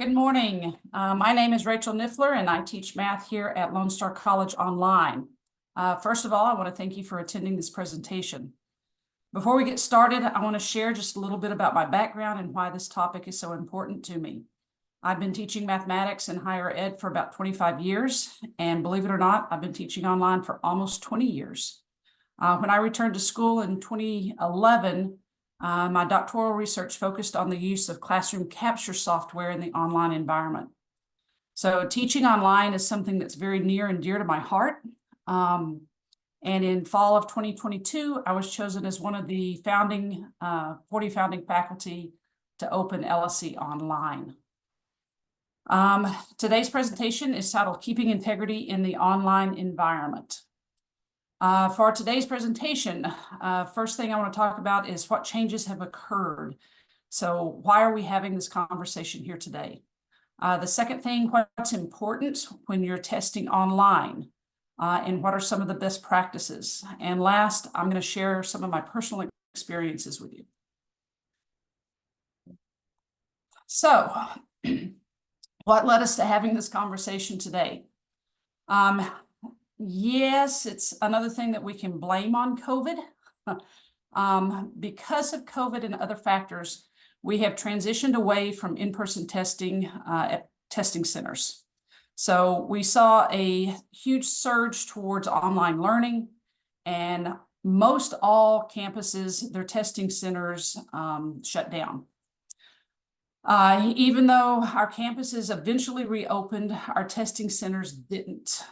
Good morning. My name is Rachel Nyffeler, and I teach math here at Lone Star College Online. First of all, I want to thank you for attending this presentation. Before we get started, I want to share just a little bit about my background and why this topic is so important to me. I've been teaching mathematics in higher ed for about 25 years, and believe it or not, I've been teaching online for almost 20 years. When I returned to school in 2011, my doctoral research focused on the use of classroom capture software in the online environment. So teaching online is something that's very near and dear to my heart. And in fall of 2022, I was chosen as one of the 40 founding faculty to open LSE Online. Today's presentation is titled Keeping Integrity in the Online Environment. For today's presentation, first thing I want to talk about is what changes have occurred. So why are we having this conversation here today? The second thing, what's important when you're testing online, and what are some of the best practices? And last, I'm going to share some of my personal experiences with you. So what led us to having this conversation today? Yes, it's another thing that we can blame on COVID. Because of COVID and other factors, we have transitioned away from in-person testing at testing centers. So we saw a huge surge towards online learning, and most all campuses, their testing centers shut down. Even though our campuses eventually reopened, our testing centers didn't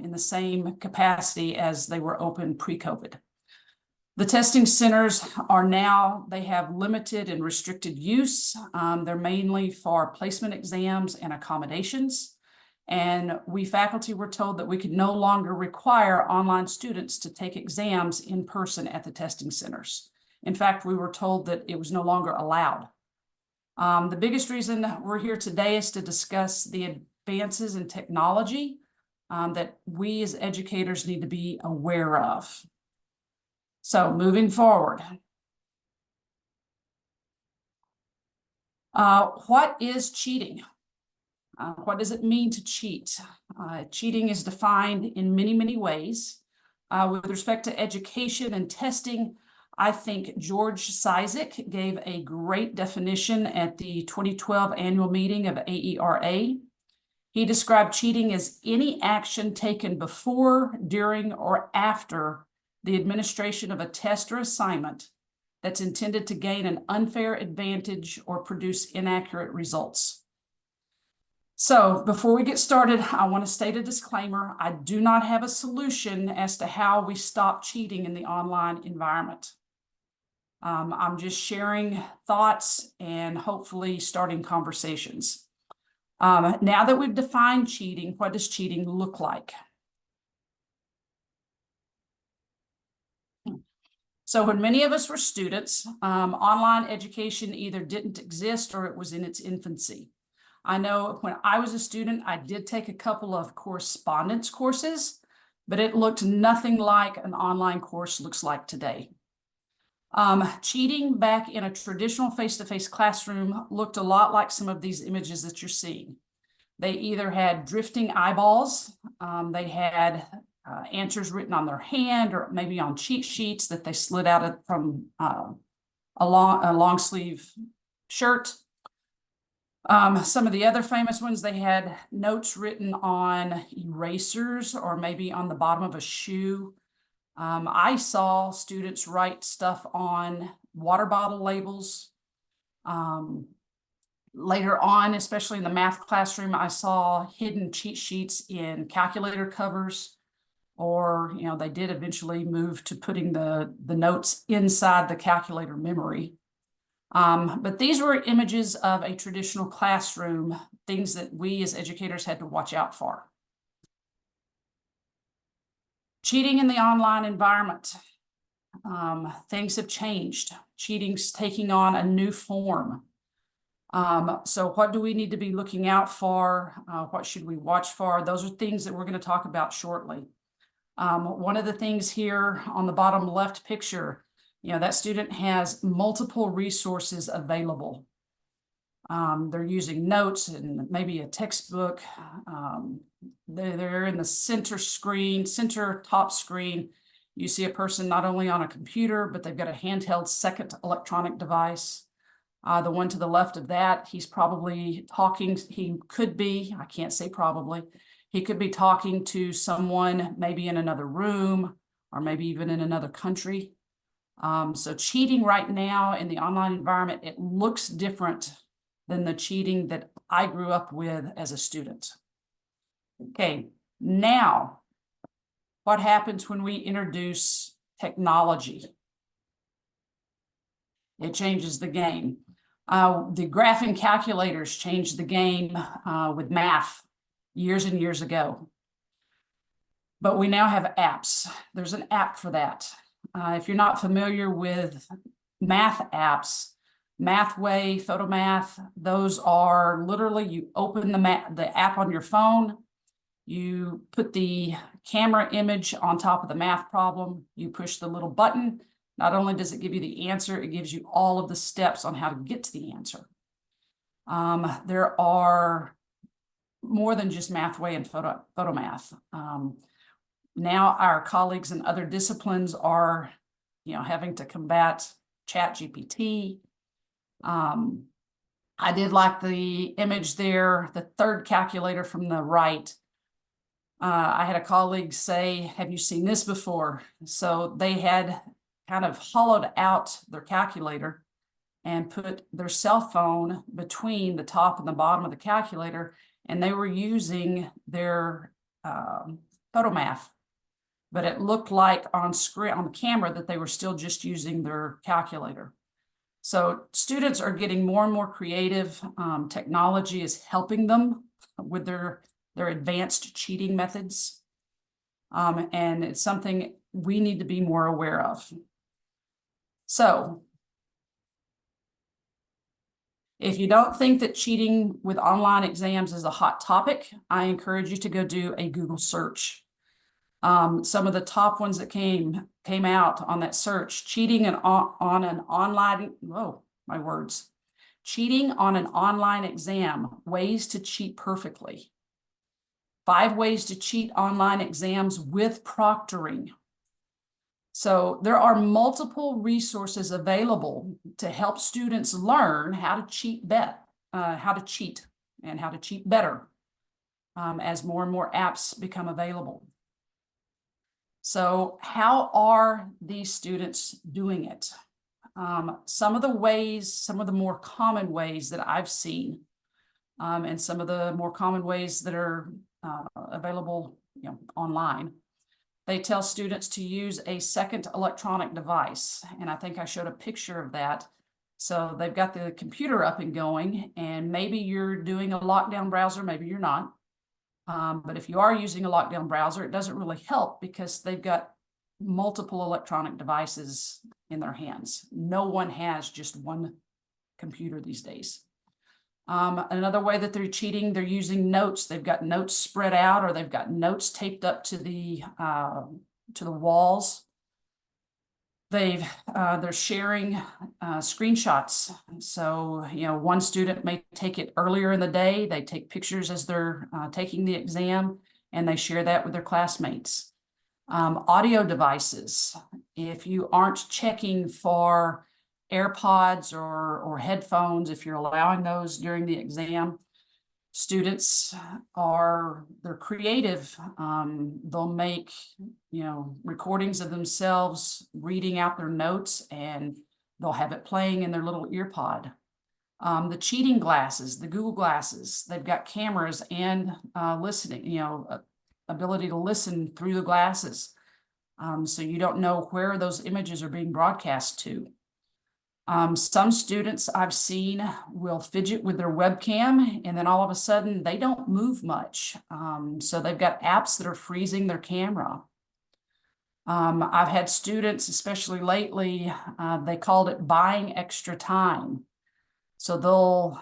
in the same capacity as they were open pre-COVID. The testing centers are now, they have limited and restricted use. They're mainly for placement exams and accommodations. And we faculty were told that we could no longer require online students to take exams in person at the testing centers. In fact, we were told that it was no longer allowed. The biggest reason we're here today is to discuss the advances in technology that we as educators need to be aware of. So moving forward. What is cheating? What does it mean to cheat? Cheating is defined in many, many ways. With respect to education and testing, I think George Cizik gave a great definition at the 2012 annual meeting of AERA. He described cheating as any action taken before, during, or after the administration of a test or assignment that's intended to gain an unfair advantage or produce inaccurate results. So before we get started, I want to state a disclaimer. I do not have a solution as to how we stop cheating in the online environment. I'm just sharing thoughts and hopefully starting conversations. Now that we've defined cheating, what does cheating look like? So when many of us were students, online education either didn't exist or it was in its infancy. I know when I was a student, I did take a couple of correspondence courses, but it looked nothing like an online course looks like today. Cheating back in a traditional face-to-face classroom looked a lot like some of these images that you're seeing. They either had drifting eyeballs, they had answers written on their hand or maybe on cheat sheets that they slid out from a long sleeve shirt. Some of the other famous ones, they had notes written on erasers or maybe on the bottom of a shoe. I saw students write stuff on water bottle labels. Later on, especially in the math classroom, I saw hidden cheat sheets in calculator covers, or, you know, they did eventually move to putting the notes inside the calculator memory. But these were images of a traditional classroom, things that we as educators had to watch out for. Cheating in the online environment. Things have changed. Cheating's taking on a new form. So what do we need to be looking out for? What should we watch for? Those are things that we're going to talk about shortly. One of the things here on the bottom left picture, you know, that student has multiple resources available. They're using notes and maybe a textbook. They're in the center top screen. You see a person not only on a computer, but they've got a handheld second electronic device. The one to the left of that, he's probably talking, he could be, I can't say probably, he could be talking to someone maybe in another room or maybe even in another country. So cheating right now in the online environment, it looks different than the cheating that I grew up with as a student. Okay, now, what happens when we introduce technology? It changes the game. The graphing calculators changed the game with math years and years ago. But we now have apps. There's an app for that. If you're not familiar with math apps, Mathway, Photomath, those are literally, you open the app on your phone, you put the camera image on top of the math problem, you push the little button. Not only does it give you the answer, it gives you all of the steps on how to get to the answer. There are more than just Mathway and Photomath. Now our colleagues in other disciplines are, having to combat ChatGPT. I did like the image there, the third calculator from the right. I had a colleague say, have you seen this before? So they had kind of hollowed out their calculator and put their cell phone between the top and the bottom of the calculator, and they were using their Photomath. But it looked like on the camera that they were still just using their calculator. So students are getting more and more creative. Technology is helping them with their advanced cheating methods. And it's something we need to be more aware of. So if you don't think that cheating with online exams is a hot topic, I encourage you to go do a Google search. Some of the top ones that came out on that search: cheating on an online, cheating on an online exam, ways to cheat perfectly. 5 ways to cheat online exams with proctoring. So there are multiple resources available to help students learn how to cheat and how to cheat better as more and more apps become available. So how are these students doing it? Some of the more common ways that I've seen, and some of the more common ways that are available online. They tell students to use a second electronic device, and I think I showed a picture of that. So they've got the computer up and going, and maybe you're doing a lockdown browser, maybe you're not. But if you are using a lockdown browser, it doesn't really help because they've got multiple electronic devices in their hands. No one has just one computer these days. Another way that they're cheating, they're using notes. They've got notes spread out, or they've got notes taped up to the walls. They're sharing screenshots. So, one student may take it earlier in the day. They take pictures as they're taking the exam, and they share that with their classmates. Audio devices. If you aren't checking for AirPods or headphones, if you're allowing those during the exam, students they're creative. They'll make, recordings of themselves reading out their notes, and they'll have it playing in their little ear pod. The cheating glasses, the Google glasses, they've got cameras and listening, ability to listen through the glasses. So you don't know where those images are being broadcast to. Some students I've seen will fidget with their webcam, and then all of a sudden they don't move much. So they've got apps that are freezing their camera. I've had students, especially lately, they called it buying extra time. So they'll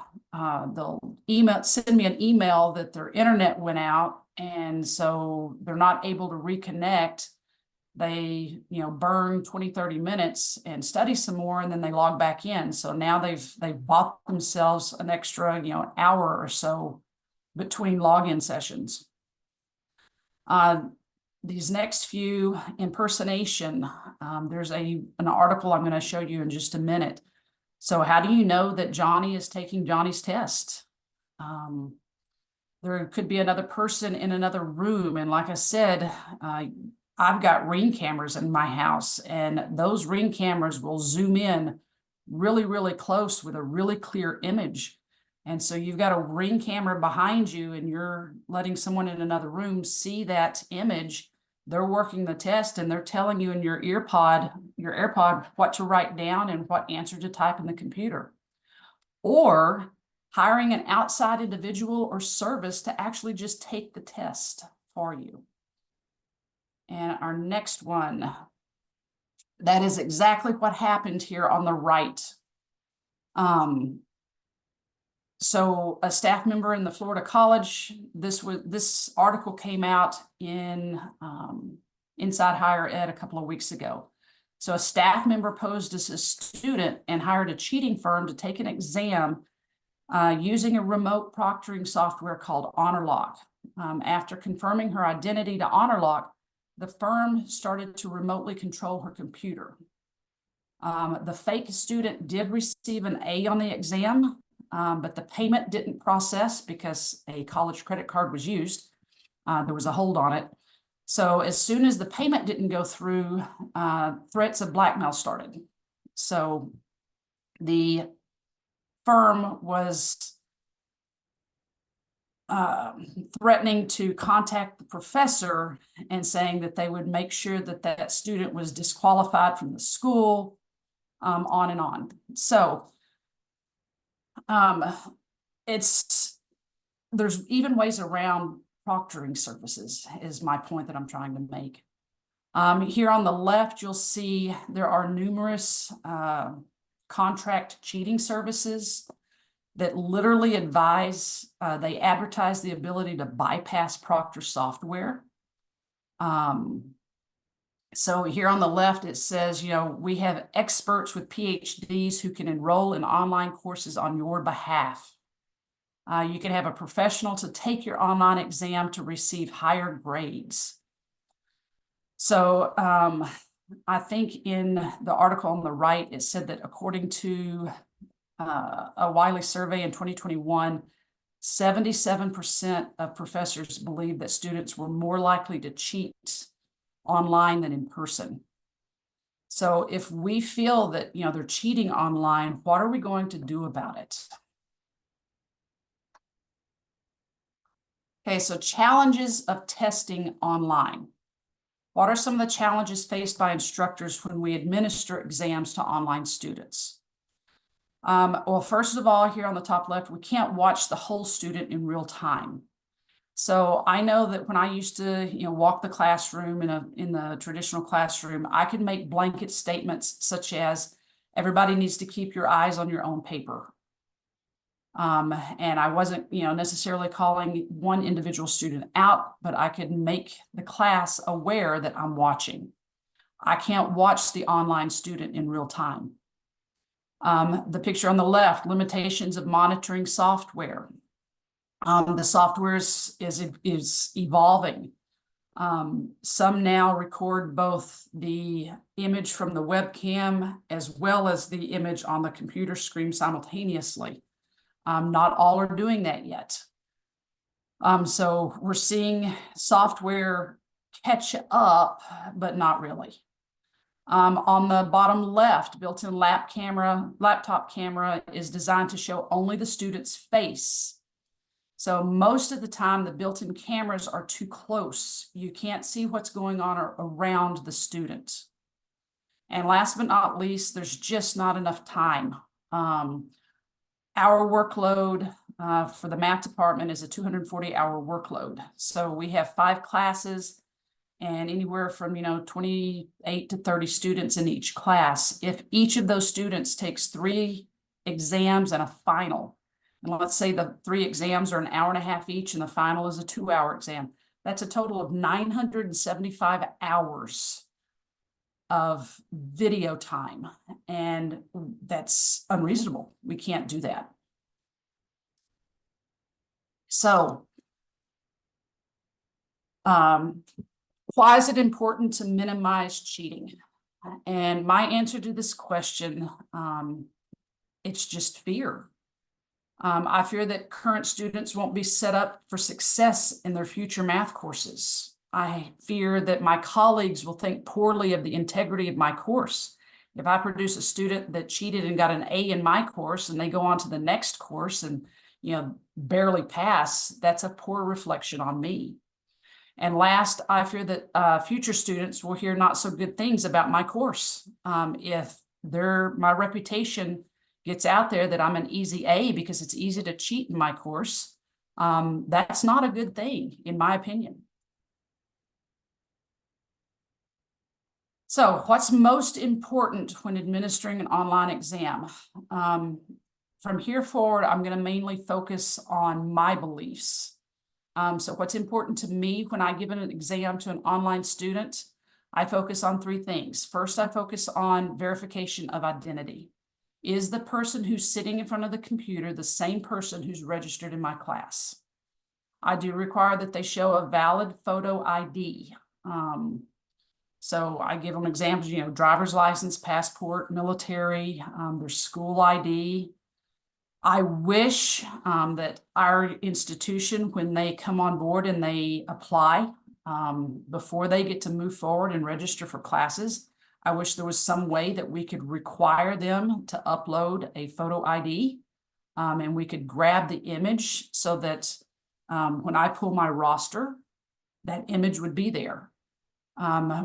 send me an email that their internet went out, and so they're not able to reconnect. they, burn 20, 30 minutes and study some more, and then they log back in. So now they've bought themselves an extra, hour or so between login sessions. These next few, impersonation, there's an article I'm going to show you in just a minute. So how do you know that Johnny is taking Johnny's test? There could be another person in another room. And like I said, I've got Ring cameras in my house, and those Ring cameras will zoom in really, really close with a really clear image. And so you've got a Ring camera behind you and you're letting someone in another room see that image. They're working the test and they're telling you in your AirPod, what to write down and what answer to type in the computer. Or hiring an outside individual or service to actually just take the test for you. And our next one, that is exactly what happened here on the right. So a staff member in the Florida college, this article came out in Inside Higher Ed a couple of weeks ago. So a staff member posed as a student and hired a cheating firm to take an exam using a remote proctoring software called HonorLock. After confirming her identity to HonorLock, the firm started to remotely control her computer. The fake student did receive an A on the exam, but the payment didn't process because a college credit card was used. There was a hold on it. So as soon as the payment didn't go through, threats of blackmail started. So the firm was threatening to contact the professor and saying that they would make sure that that student was disqualified from the school, on and on. So there's even ways around proctoring services is my point that I'm trying to make. Here on the left, you'll see there are numerous contract cheating services that literally they advertise the ability to bypass Proctor software. So here on the left, it says, we have experts with PhDs who can enroll in online courses on your behalf. You can have a professional to take your online exam to receive higher grades. So I think in the article on the right, it said that according to a Wiley survey in 2021, 77% of professors believe that students were more likely to cheat online than in person. So if we feel that, they're cheating online, what are we going to do about it? Okay, so challenges of testing online. What are some of the challenges faced by instructors when we administer exams to online students? Well, first of all, here on the top left, we can't watch the whole student in real time. So I know that when I used to, walk the classroom in the traditional classroom, I could make blanket statements such as, everybody needs to keep your eyes on your own paper. And I wasn't, necessarily calling one individual student out, but I could make the class aware that I'm watching. I can't watch the online student in real time. The picture on the left, limitations of monitoring software. The software is evolving. Some now record both the image from the webcam as well as the image on the computer screen simultaneously. Not all are doing that yet. So we're seeing software catch up, but not really. On the bottom left, built-in laptop camera is designed to show only the student's face. So most of the time, the built-in cameras are too close. You can't see what's going on around the student. And last but not least, there's just not enough time. Our workload for the math department is a 240-hour workload. So we have 5 classes and anywhere from 28 to 30 students in each class. If each of those students takes 3 exams and a final, and let's say the 3 exams are an hour and a half each and the final is a 2-hour exam, that's a total of 975 hours of video time, and that's unreasonable. We can't do that. So, why is it important to minimize cheating? And my answer to this question, it's just fear. I fear that current students won't be set up for success in their future math courses. I fear that my colleagues will think poorly of the integrity of my course. If I produce a student that cheated and got an A in my course and they go on to the next course and, barely pass, that's a poor reflection on me. And last, I fear that future students will hear not so good things about my course. If my reputation gets out there that I'm an easy A because it's easy to cheat in my course, that's not a good thing, in my opinion. So what's most important when administering an online exam? From here forward, I'm going to mainly focus on my beliefs. So what's important to me when I give an exam to an online student, I focus on three things. First, I focus on verification of identity. Is the person who's sitting in front of the computer the same person who's registered in my class? I do require that they show a valid photo ID. So I give them examples, driver's license, passport, military, their school ID. I wish that our institution, when they come on board and they apply, before they get to move forward and register for classes, I wish there was some way that we could require them to upload a photo ID, and we could grab the image so that when I pull my roster, that image would be there.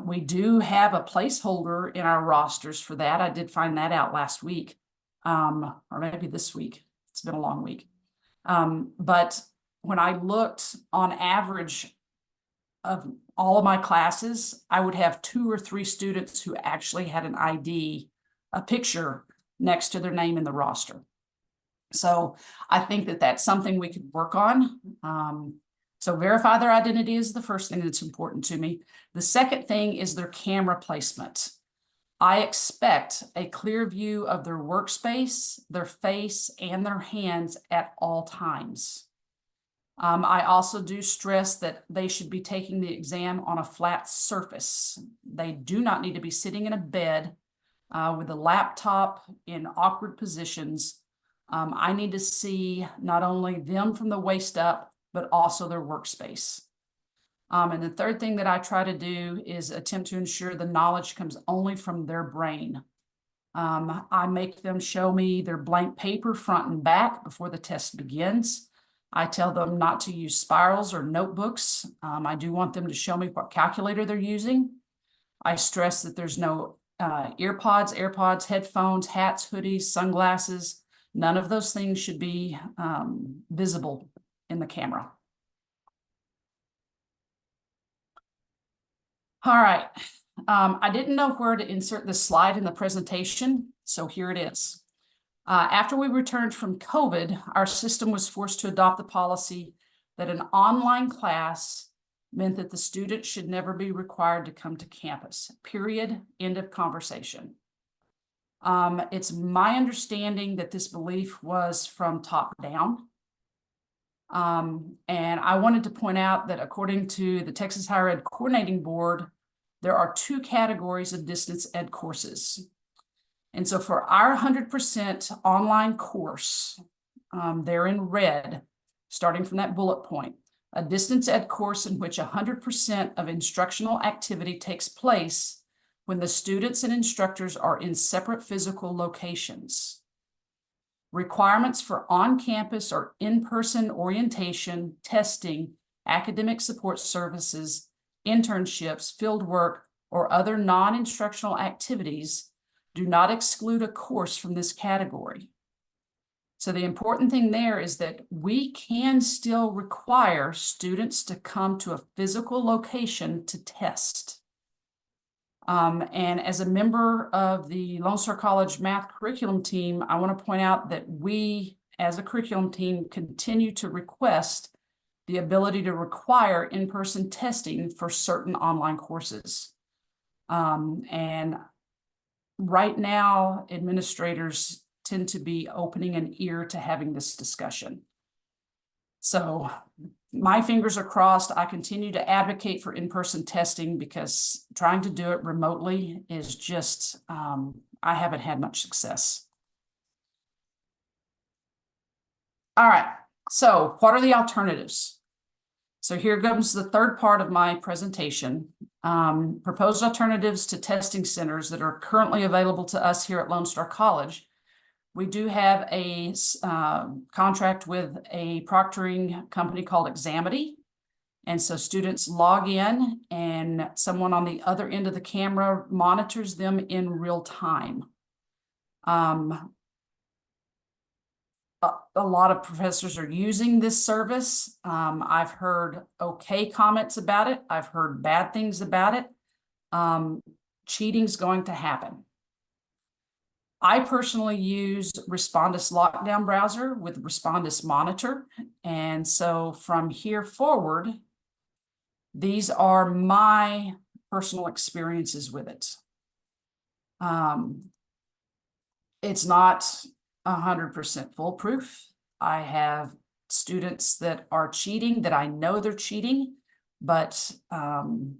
We do have a placeholder in our rosters for that. I did find that out last week, or maybe this week. It's been a long week. But when I looked on average of all of my classes, I would have 2 or 3 students who actually had an ID, a picture next to their name in the roster. So I think that that's something we could work on. So verify their identity is the first thing that's important to me. The second thing is their camera placement. I expect a clear view of their workspace, their face, and their hands at all times. I also do stress that they should be taking the exam on a flat surface. They do not need to be sitting in a bed with a laptop in awkward positions. I need to see not only them from the waist up, but also their workspace. And the third thing that I try to do is attempt to ensure the knowledge comes only from their brain. I make them show me their blank paper front and back before the test begins. I tell them not to use spirals or notebooks. I do want them to show me what calculator they're using. I stress that there's no earpods, AirPods, headphones, hats, hoodies, sunglasses. None of those things should be visible in the camera. All right. I didn't know where to insert this slide in the presentation, so here it is. After we returned from COVID, our system was forced to adopt the policy that an online class meant that the student should never be required to come to campus, period, end of conversation. It's my understanding that this belief was from top down. And I wanted to point out that according to the Texas Higher Ed Coordinating Board, there are 2 categories of distance ed courses. And so for our 100% online course, they're in red, starting from that bullet point, a distance ed course in which 100% of instructional activity takes place when the students and instructors are in separate physical locations. Requirements for on-campus or in-person orientation, testing, academic support services, internships, field work, or other non-instructional activities do not exclude a course from this category. So the important thing there is that we can still require students to come to a physical location to test. And as a member of the Lone Star College math curriculum team, I want to point out that we, as a curriculum team, continue to request the ability to require in-person testing for certain online courses. And right now, administrators tend to be opening an ear to having this discussion. So my fingers are crossed. I continue to advocate for in-person testing because trying to do it remotely is just, I haven't had much success. All right, so what are the alternatives? So here comes the third part of my presentation. Proposed alternatives to testing centers that are currently available to us here at Lone Star College. We do have a contract with a proctoring company called Examity. And so students log in and someone on the other end of the camera monitors them in real time. A lot of professors are using this service. I've heard okay comments about it. I've heard bad things about it. Cheating's going to happen. I personally use Respondus Lockdown Browser with Respondus Monitor. And so from here forward, these are my personal experiences with it. It's not 100% foolproof. I have students that are cheating that I know they're cheating, but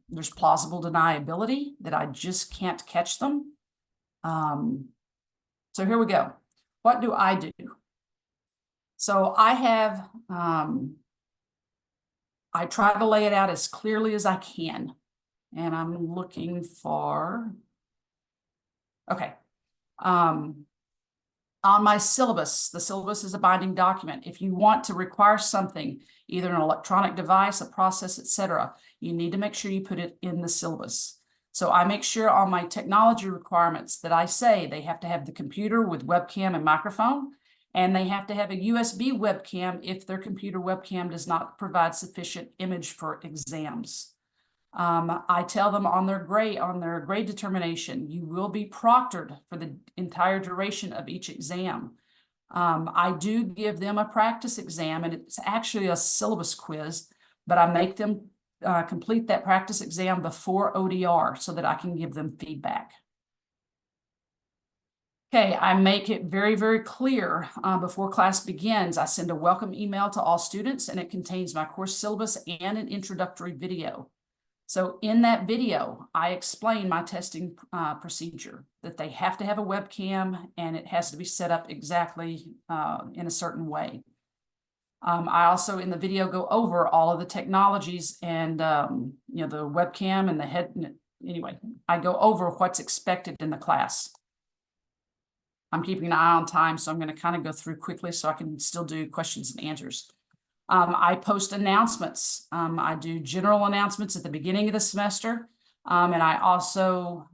there's plausible deniability that I just can't catch them. So here we go. What do I do? So I have, I try to lay it out as clearly as I can. And I'm looking for, okay. On my syllabus, the syllabus is a binding document. If you want to require something, either an electronic device, a process, etc., you need to make sure you put it in the syllabus. So I make sure on my technology requirements that I say they have to have the computer with webcam and microphone, and they have to have a USB webcam if their computer webcam does not provide sufficient image for exams. I tell them on their grade determination, you will be proctored for the entire duration of each exam. I do give them a practice exam, and it's actually a syllabus quiz, but I make them complete that practice exam before ODR so that I can give them feedback. Okay, I make it very, very clear before class begins. I send a welcome email to all students, and it contains my course syllabus and an introductory video. So in that video, I explain my testing procedure, that they have to have a webcam and it has to be set up exactly in a certain way. I also in the video go over all of the technologies and you know, the webcam and the head. Anyway, I go over what's expected in the class. I'm keeping an eye on time, so I'm going to kind of go through quickly so I can still do questions and answers. I post announcements. I do general announcements at the beginning of the semester. And I also,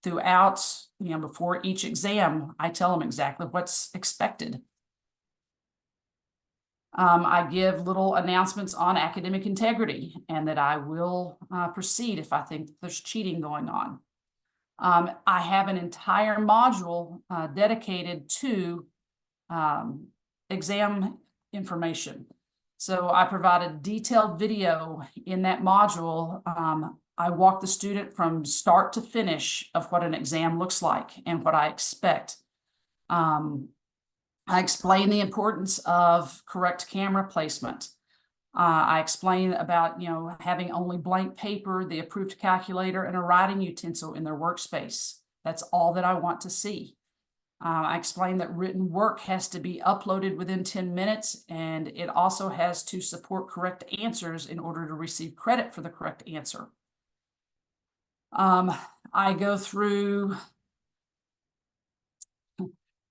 throughout, you know, before each exam, I tell them exactly what's expected. I give little announcements on academic integrity and that I will proceed if I think there's cheating going on. I have an entire module dedicated to exam information. So I provide a detailed video in that module. I walk the student from start to finish of what an exam looks like and what I expect. I explain the importance of correct camera placement. I explain about, you know, having only blank paper, the approved calculator, and a writing utensil in their workspace. That's all that I want to see. I explained that written work has to be uploaded within 10 minutes, and it also has to support correct answers in order to receive credit for the correct answer. I go through,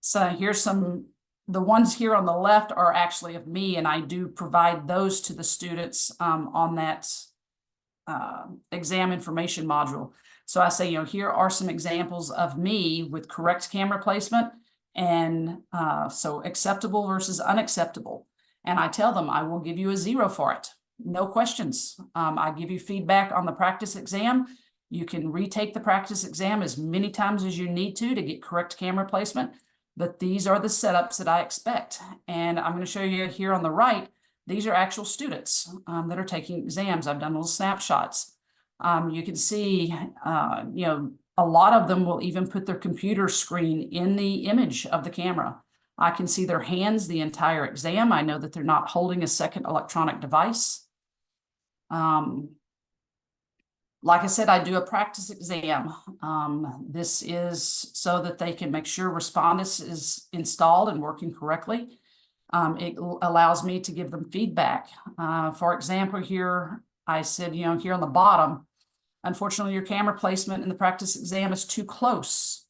so here's some, the ones here on the left are actually of me, and I do provide those to the students on that exam information module. So I say, you know, here are some examples of me with correct camera placement and so acceptable versus unacceptable. And I tell them I will give you a 0 for it. No questions. I give you feedback on the practice exam. You can retake the practice exam as many times as you need to get correct camera placement. But these are the setups that I expect. And I'm going to show you here on the right, these are actual students that are taking exams. I've done little snapshots. You can see, a lot of them will even put their computer screen in the image of the camera. I can see their hands the entire exam. I know that they're not holding a second electronic device. Like I said, I do a practice exam. This is so that they can make sure Respondus is installed and working correctly. It allows me to give them feedback. For example, here I said, here on the bottom, unfortunately, your camera placement in the practice exam is too close.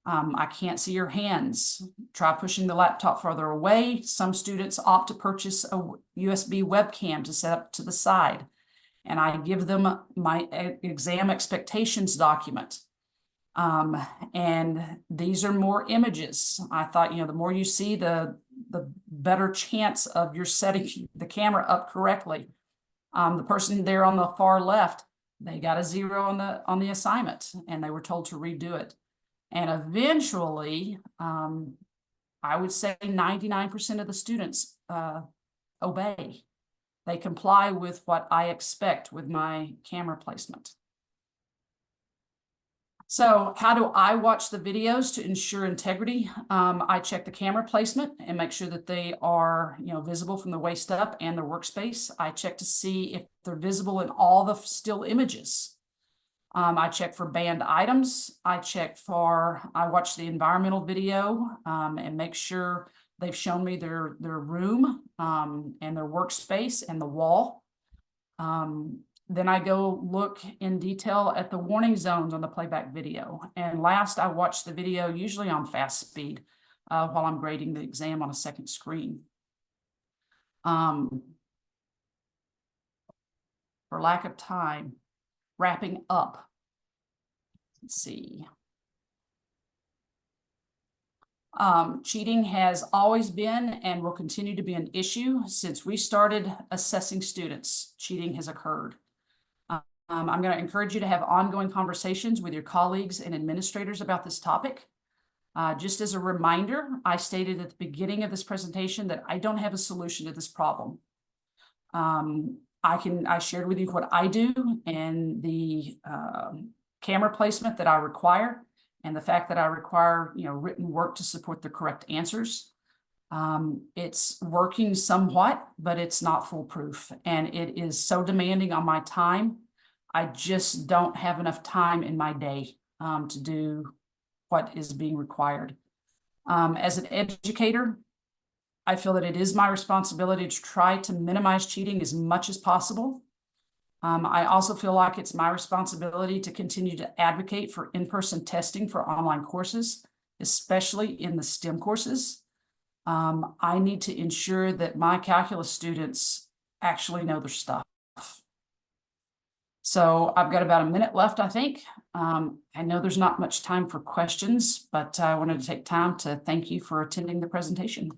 I can't see your hands. Try pushing the laptop further away. Some students opt to purchase a USB webcam to set up to the side. And I give them my exam expectations document. And these are more images. I thought, the more you see, the better chance of your setting the camera up correctly. The person there on the far left, they got a 0 on the assignment, and they were told to redo it. And eventually, I would say 99% of the students obey. They comply with what I expect with my camera placement. So how do I watch the videos to ensure integrity? I check the camera placement and make sure that they are, visible from the waist up and the workspace. I check to see if they're visible in all the still images. I check for banned items. I watch the environmental video and make sure they've shown me their room and their workspace and the wall. Then I go look in detail at the warning zones on the playback video. And last, I watch the video usually on fast speed while I'm grading the exam on a second screen. For lack of time, wrapping up. Let's see. Cheating has always been and will continue to be an issue. Since we started assessing students, cheating has occurred. I'm going to encourage you to have ongoing conversations with your colleagues and administrators about this topic. Just as a reminder, I stated at the beginning of this presentation that I don't have a solution to this problem. I shared with you what I do and the camera placement that I require, and the fact that I require, written work to support the correct answers. It's working somewhat, but it's not foolproof, and it is so demanding on my time. I just don't have enough time in my day to do what is being required. As an educator, I feel that it is my responsibility to try to minimize cheating as much as possible. I also feel like it's my responsibility to continue to advocate for in-person testing for online courses, especially in the STEM courses. I need to ensure that my calculus students actually know their stuff. So I've got about a minute left, I think. I know there's not much time for questions, but I wanted to take time to thank you for attending the presentation.